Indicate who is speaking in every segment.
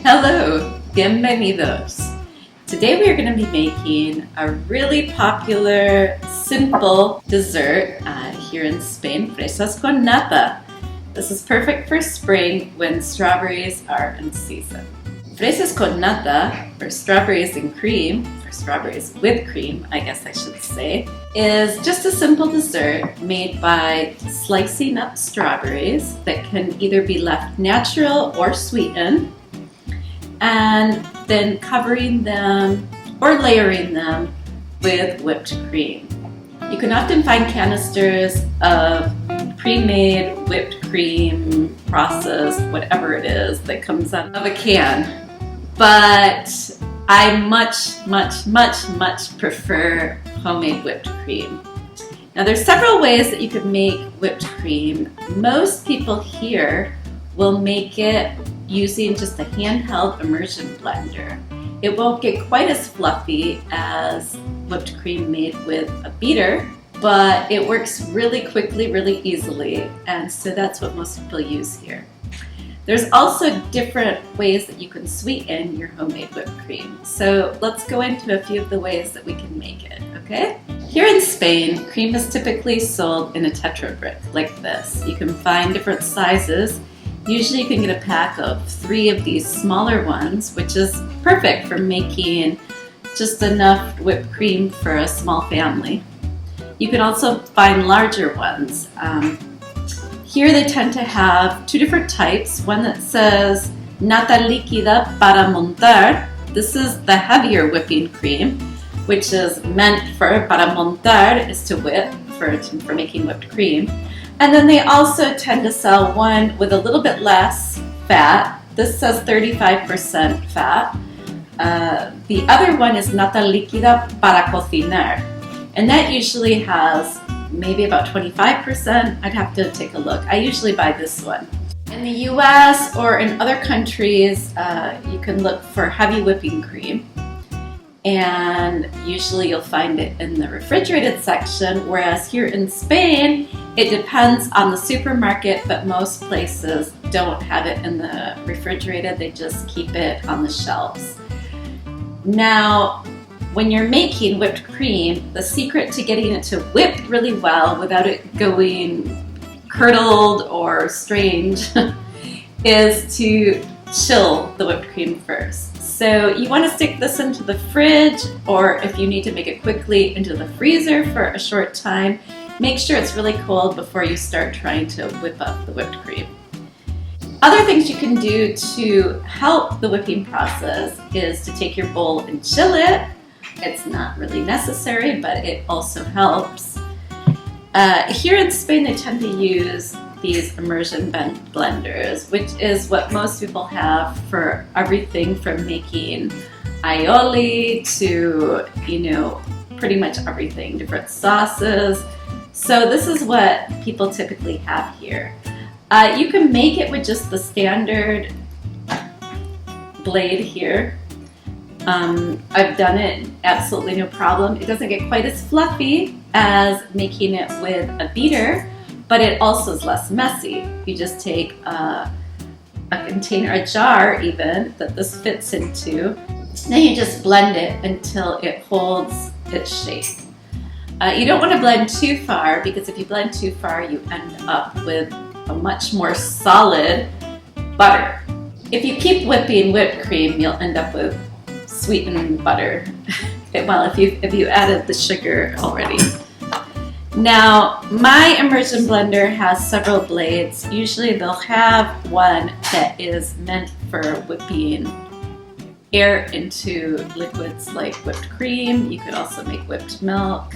Speaker 1: Hello, bienvenidos. Today we are going to be making a really popular, simple dessert here in Spain, Fresas con Nata. This is perfect for spring when strawberries are in season. Fresas con Nata, or strawberries and cream, or strawberries with cream, I guess I should say, is just a simple dessert made by slicing up strawberries that can either be left natural or sweetened, and then covering them or layering them with whipped cream. You can often find canisters of pre-made whipped cream, processed, whatever it is that comes out of a can. But I much prefer homemade whipped cream. Now there's several ways that you can make whipped cream. Most people here will make it using just a handheld immersion blender. It won't get quite as fluffy as whipped cream made with a beater, but it works really quickly, really easily, and so that's what most people use here. There's also different ways that you can sweeten your homemade whipped cream. So let's go into a few of the ways that we can make it, okay? Here in Spain, cream is typically sold in a Tetra brick like this. You can find different sizes. Usually you can get a pack of 3 of these smaller ones, which is perfect for making just enough whipped cream for a small family. You can also find larger ones. Here they tend to have 2 different types. One that says Nata líquida para montar. This is the heavier whipping cream, which is meant for para montar, is to whip, for making whipped cream. And then they also tend to sell one with a little bit less fat. This says 35% fat. The other one is Nata líquida para cocinar. And that usually has maybe about 25%. I'd have to take a look. I usually buy this one. In the US or in other countries, you can look for heavy whipping cream. And usually you'll find it in the refrigerated section, whereas here in Spain, it depends on the supermarket, but most places don't have it in the refrigerated, they just keep it on the shelves. Now, when you're making whipped cream, the secret to getting it to whip really well without it going curdled or strange is to chill the whipped cream first. So you want to stick this into the fridge, or if you need to make it quickly, into the freezer for a short time. Make sure it's really cold before you start trying to whip up the whipped cream. Other things you can do to help the whipping process is to take your bowl and chill it. It's not really necessary, but it also helps. Here in Spain, they tend to use these immersion blenders, which is what most people have for everything from making aioli to, pretty much everything, different sauces. So this is what people typically have here. You can make it with just the standard blade here. I've done it, absolutely no problem. It doesn't get quite as fluffy as making it with a beater, but it also is less messy. You just take a container, a jar even, that this fits into. Then you just blend it until it holds its shape. You don't want to blend too far, because if you blend too far, you end up with a much more solid butter. If you keep whipping whipped cream, you'll end up with sweetened butter. Well, if you added the sugar already. Now, my immersion blender has several blades. Usually they'll have one that is meant for whipping air into liquids like whipped cream. You could also make whipped milk.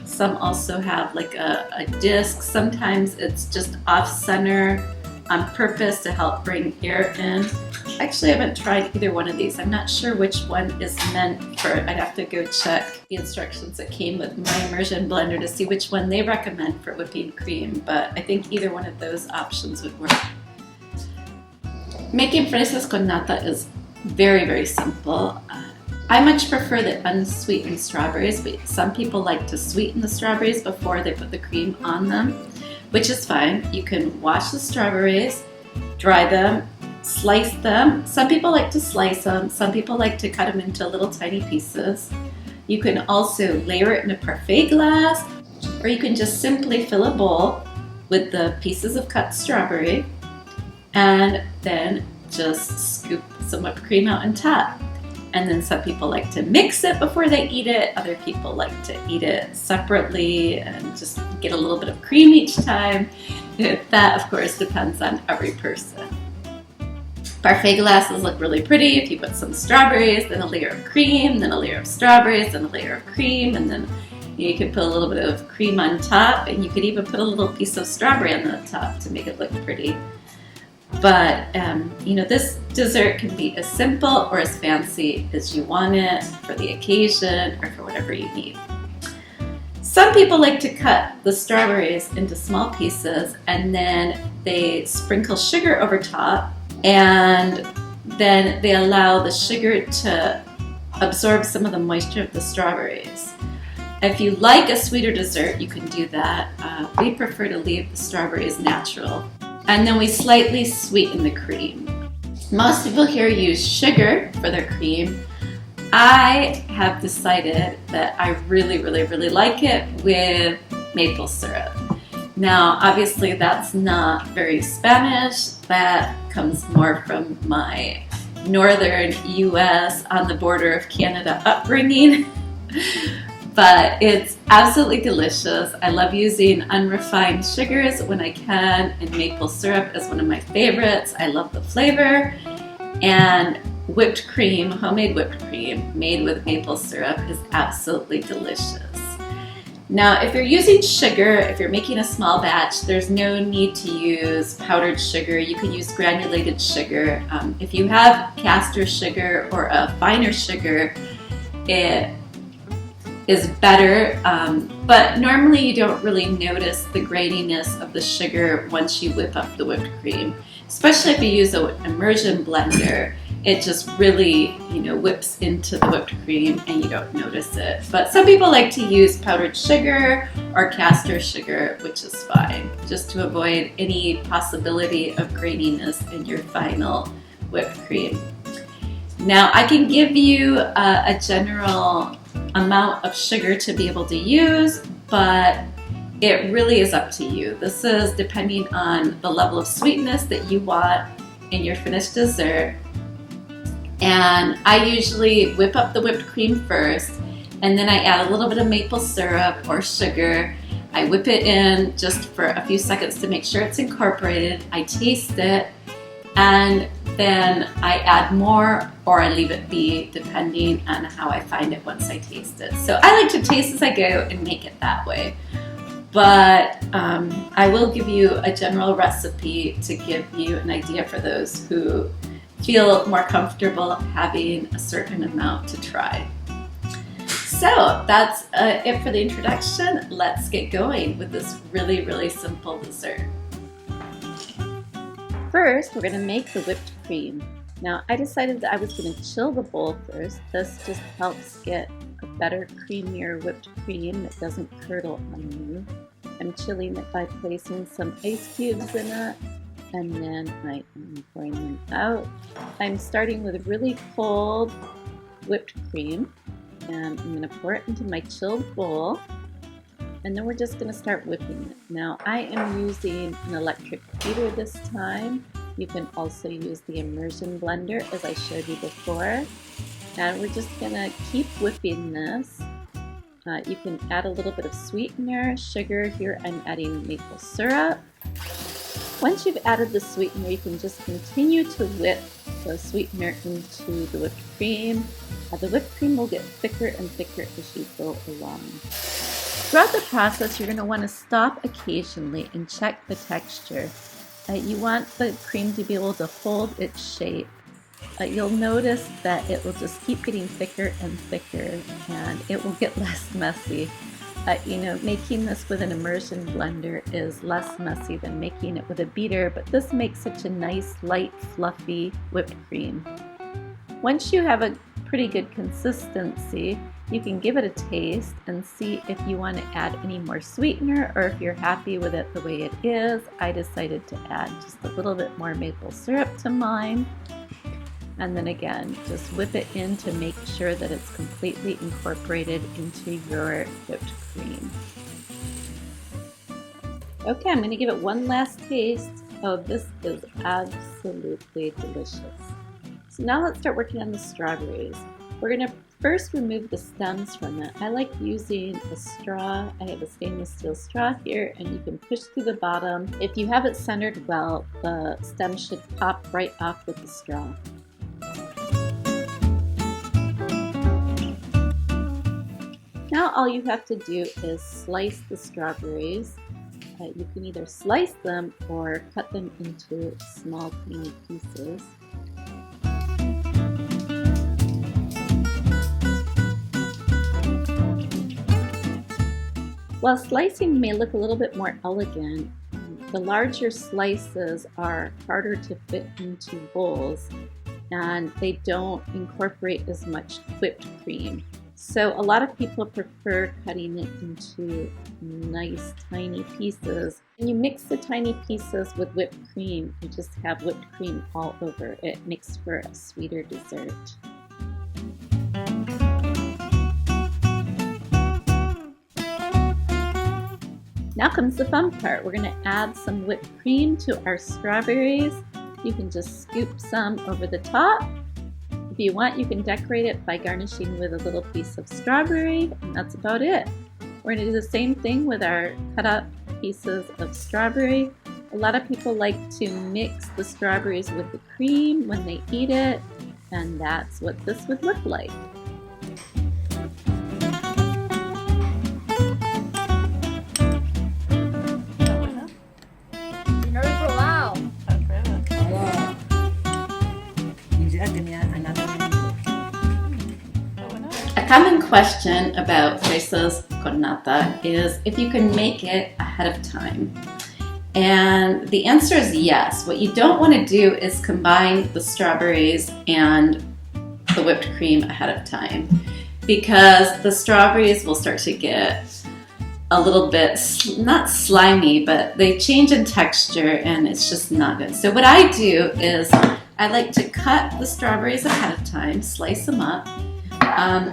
Speaker 1: Some also have like a disc. Sometimes it's just off-center on purpose to help bring air in. Actually, I haven't tried either one of these. I'm not sure which one is meant for it. I'd have to go check the instructions that came with my immersion blender to see which one they recommend for whipping cream, but I think either one of those options would work. Making fresas con nata is very simple. I much prefer the unsweetened strawberries, but some people like to sweeten the strawberries before they put the cream on them, which is fine. You can wash the strawberries, dry them, slice them. Some people like to slice them. Some people like to cut them into little tiny pieces. You can also layer it in a parfait glass, or you can just simply fill a bowl with the pieces of cut strawberry and then just scoop some whipped cream out on top. And then some people like to mix it before they eat it. Other people like to eat it separately and just get a little bit of cream each time. That, of course, depends on every person. Parfait glasses look really pretty if you put some strawberries, then a layer of cream, then a layer of strawberries, then a layer of cream, and then you could put a little bit of cream on top, and you could even put a little piece of strawberry on the top to make it look pretty. But, this dessert can be as simple or as fancy as you want it for the occasion or for whatever you need. Some people like to cut the strawberries into small pieces and then they sprinkle sugar over top, and then they allow the sugar to absorb some of the moisture of the strawberries. If you like a sweeter dessert, you can do that. We prefer to leave the strawberries natural. And then we slightly sweeten the cream. Most people here use sugar for their cream. I have decided that I really, really, really like it with maple syrup. Now, obviously that's not very Spanish. That comes more from my northern US on the border of Canada upbringing. But it's absolutely delicious. I love using unrefined sugars when I can, and maple syrup is one of my favorites. I love the flavor. And whipped cream, homemade whipped cream made with maple syrup is absolutely delicious. Now, if you're using sugar, if you're making a small batch, there's no need to use powdered sugar. You can use granulated sugar. If you have caster sugar or a finer sugar, it is better, but normally you don't really notice the graininess of the sugar once you whip up the whipped cream. Especially if you use an immersion blender, it just really, whips into the whipped cream and you don't notice it. But some people like to use powdered sugar or caster sugar, which is fine, just to avoid any possibility of graininess in your final whipped cream. Now, I can give you a general amount of sugar to be able to use, but it really is up to you. This is depending on the level of sweetness that you want in your finished dessert. And I usually whip up the whipped cream first, and then I add a little bit of maple syrup or sugar. I whip it in just for a few seconds to make sure it's incorporated. I taste it, and then I add more or I leave it be, depending on how I find it once I taste it. So I like to taste as I go and make it that way. But I will give you a general recipe to give you an idea for those who feel more comfortable having a certain amount to try. So that's it for the introduction. Let's get going with this really, really simple dessert. First, we're going to make the whipped cream. Now, I decided that I was going to chill the bowl first. This just helps get a better, creamier whipped cream that doesn't curdle on you. I'm chilling it by placing some ice cubes in it, and then I am pouring them out. I'm starting with really cold whipped cream, and I'm going to pour it into my chilled bowl. And then we're just going to start whipping it. Now, I am using an electric beater this time. You can also use the immersion blender as I showed you before. And we're just going to keep whipping this. You can add a little bit of sweetener, sugar. Here I'm adding maple syrup. Once you've added the sweetener, you can just continue to whip the sweetener into the whipped cream. The whipped cream will get thicker and thicker as you go along. Throughout the process, you're going to want to stop occasionally and check the texture. You want the cream to be able to hold its shape. You'll notice that it will just keep getting thicker and thicker, and it will get less messy. Making this with an immersion blender is less messy than making it with a beater, but this makes such a nice, light, fluffy whipped cream. Once you have a pretty good consistency. You can give it a taste and see if you want to add any more sweetener or if you're happy with it the way it is. I decided to add just a little bit more maple syrup to mine. And then again, just whip it in to make sure that it's completely incorporated into your whipped cream. Okay, I'm going to give it one last taste. Oh, this is absolutely delicious. So now let's start working on the strawberries. We're going to first remove the stems from it. I like using a straw. I have a stainless steel straw here, and you can push through the bottom. If you have it centered well, the stem should pop right off with the straw. Now all you have to do is slice the strawberries. You can either slice them or cut them into small tiny pieces. While slicing may look a little bit more elegant, the larger slices are harder to fit into bowls and they don't incorporate as much whipped cream. So a lot of people prefer cutting it into nice tiny pieces. When you mix the tiny pieces with whipped cream, you just have whipped cream all over. It makes for a sweeter dessert. Now comes the fun part. We're going to add some whipped cream to our strawberries. You can just scoop some over the top. If you want, you can decorate it by garnishing with a little piece of strawberry, and that's about it. We're going to do the same thing with our cut up pieces of strawberry. A lot of people like to mix the strawberries with the cream when they eat it, and that's what this would look like. A common question about Fresas con Nata is if you can make it ahead of time. And the answer is yes. What you don't want to do is combine the strawberries and the whipped cream ahead of time, because the strawberries will start to get a little bit, not slimy, but they change in texture and it's just not good. So what I do is I like to cut the strawberries ahead of time, slice them up.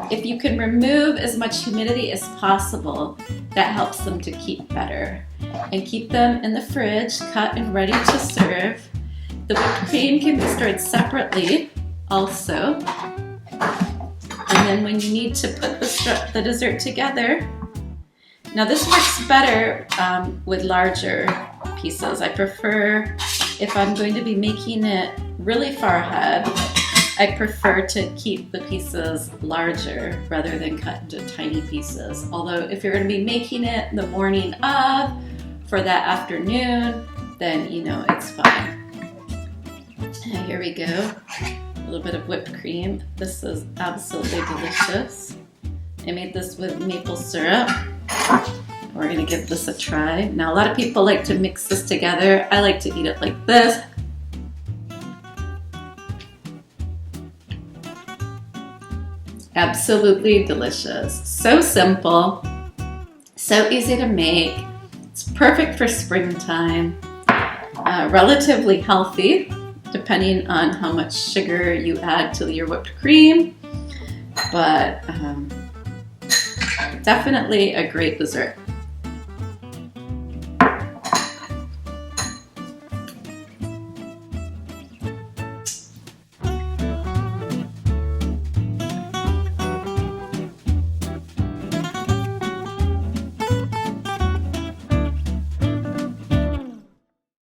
Speaker 1: If you can remove as much humidity as possible, that helps them to keep better. And keep them in the fridge, cut and ready to serve. The whipped cream can be stored separately also. And then when you need to put the dessert together, now this works better with larger pieces. I prefer, if I'm going to be making it really far ahead, I prefer to keep the pieces larger rather than cut into tiny pieces. Although if you're going to be making it the morning of for that afternoon, then you know it's fine. And here we go. A little bit of whipped cream. This is absolutely delicious. I made this with maple syrup. We're going to give this a try. Now a lot of people like to mix this together. I like to eat it like this. Absolutely delicious. So simple, so easy to make. It's perfect for springtime. Relatively healthy, depending on how much sugar you add to your whipped cream, but definitely a great dessert.